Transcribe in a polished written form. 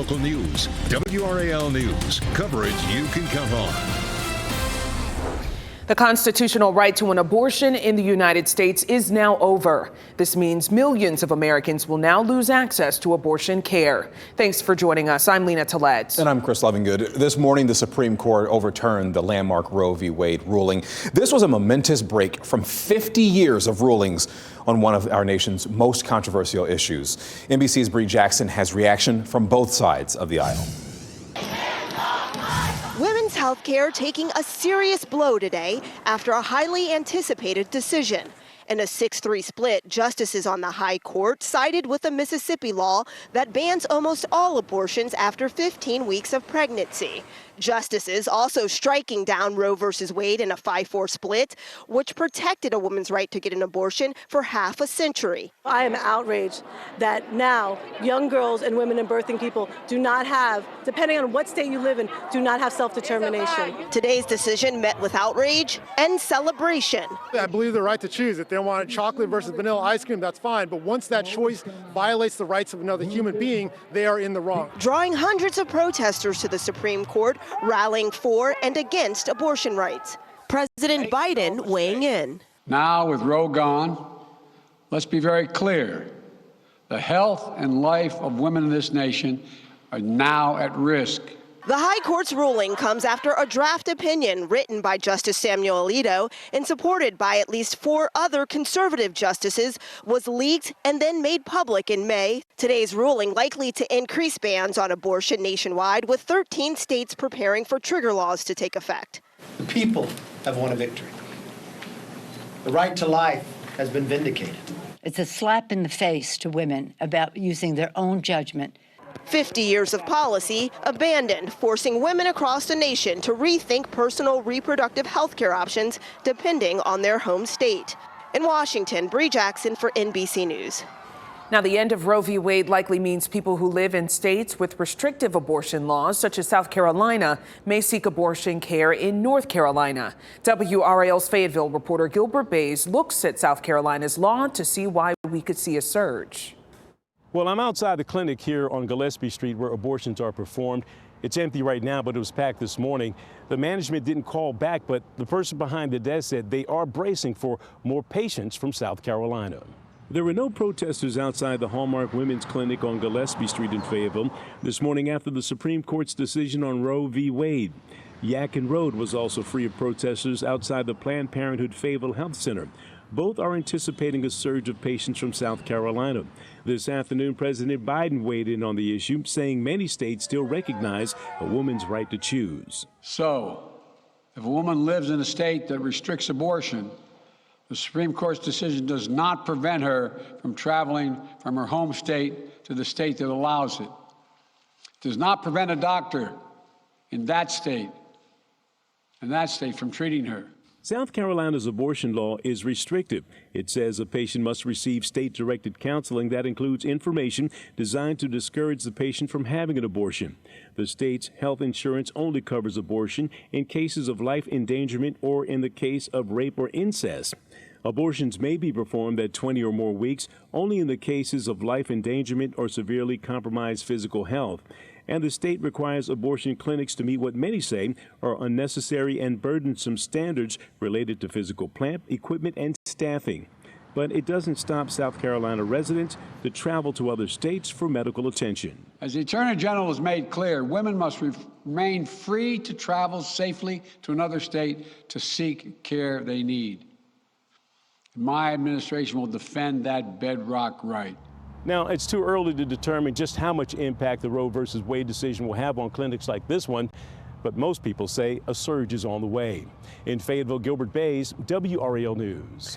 local news. WRAL News. Coverage you can count on. The constitutional right to an abortion in the United States is now over. This means millions of Americans will now lose access to abortion care. Thanks for joining us. I'm Lena Tillett. And I'm Chris Lovingood. This morning, the Supreme Court overturned the landmark Roe v. Wade ruling. This was a momentous break from 50 years of rulings on one of our nation's most controversial issues. NBC's Bree Jackson has reaction from both sides of the aisle. Women's health care taking a serious blow today after a highly anticipated decision. In a 6-3 split, justices on the high court sided with a Mississippi law that bans almost all abortions after 15 weeks of pregnancy. Justices also striking down Roe v. Wade in a 5-4 split, which protected a woman's right to get an abortion for half a century. I am outraged that now young girls and women and birthing people do not have, depending on what state you live in, do not have self-determination. Today's decision met with outrage and celebration. I believe the right to choose. If they want chocolate versus vanilla ice cream, that's fine. But once that choice violates the rights of another human being, they are in the wrong. Drawing hundreds of protesters to the Supreme Court, rallying for and against abortion rights. President Biden weighing in. Now, with Roe gone, let's be very clear. The health and life of women in this nation are now at risk. The High Court's ruling comes after a draft opinion written by Justice Samuel Alito and supported by at least 4 other conservative justices was leaked and then made public in May. Today's ruling likely to increase bans on abortion nationwide, with 13 states preparing for trigger laws to take effect. The people have won a victory. The right to life has been vindicated. It's a slap in the face to women about using their own judgment. 50 years of policy abandoned, forcing women across the nation to rethink personal reproductive health care options depending on their home state. In Washington, Bree Jackson for NBC News. Now, the end of Roe v. Wade likely means people who live in states with restrictive abortion laws, such as South Carolina, may seek abortion care in North Carolina. WRAL's Fayetteville reporter Gilbert Bays looks at South Carolina's law to see why we could see a surge. Well, I'm outside the clinic here on Gillespie Street where abortions are performed. It's empty right now, but it was packed this morning. The management didn't call back, but the person behind the desk said they are bracing for more patients from South Carolina. There were no protesters outside the Hallmark Women's Clinic on Gillespie Street in Fayetteville this morning after the Supreme Court's decision on Roe v. Wade. Yadkin Road was also free of protesters outside the Planned Parenthood Fayetteville Health Center. Both are anticipating a surge of patients from South Carolina. This afternoon, President Biden weighed in on the issue, saying many states still recognize a woman's right to choose. So, if a woman lives in a state that restricts abortion, the Supreme Court's decision does not prevent her from traveling from her home state to the state that allows it. It does not prevent a doctor in that state from treating her. South Carolina's abortion law is restrictive. It says a patient must receive state-directed counseling that includes information designed to discourage the patient from having an abortion. The state's health insurance only covers abortion in cases of life endangerment or in the case of rape or incest. Abortions may be performed at 20 or more weeks only in the cases of life endangerment or severely compromised physical health. And the state requires abortion clinics to meet what many say are unnecessary and burdensome standards related to physical plant, equipment, and staffing. But it doesn't stop South Carolina residents to travel to other states for medical attention. As the Attorney General has made clear, women must remain free to travel safely to another state to seek care they need. My administration will defend that bedrock right. Now, it's too early to determine just how much impact the Roe versus Wade decision will have on clinics like this one, but most people say a surge is on the way. In Fayetteville, Gilbert Bays, WRAL News.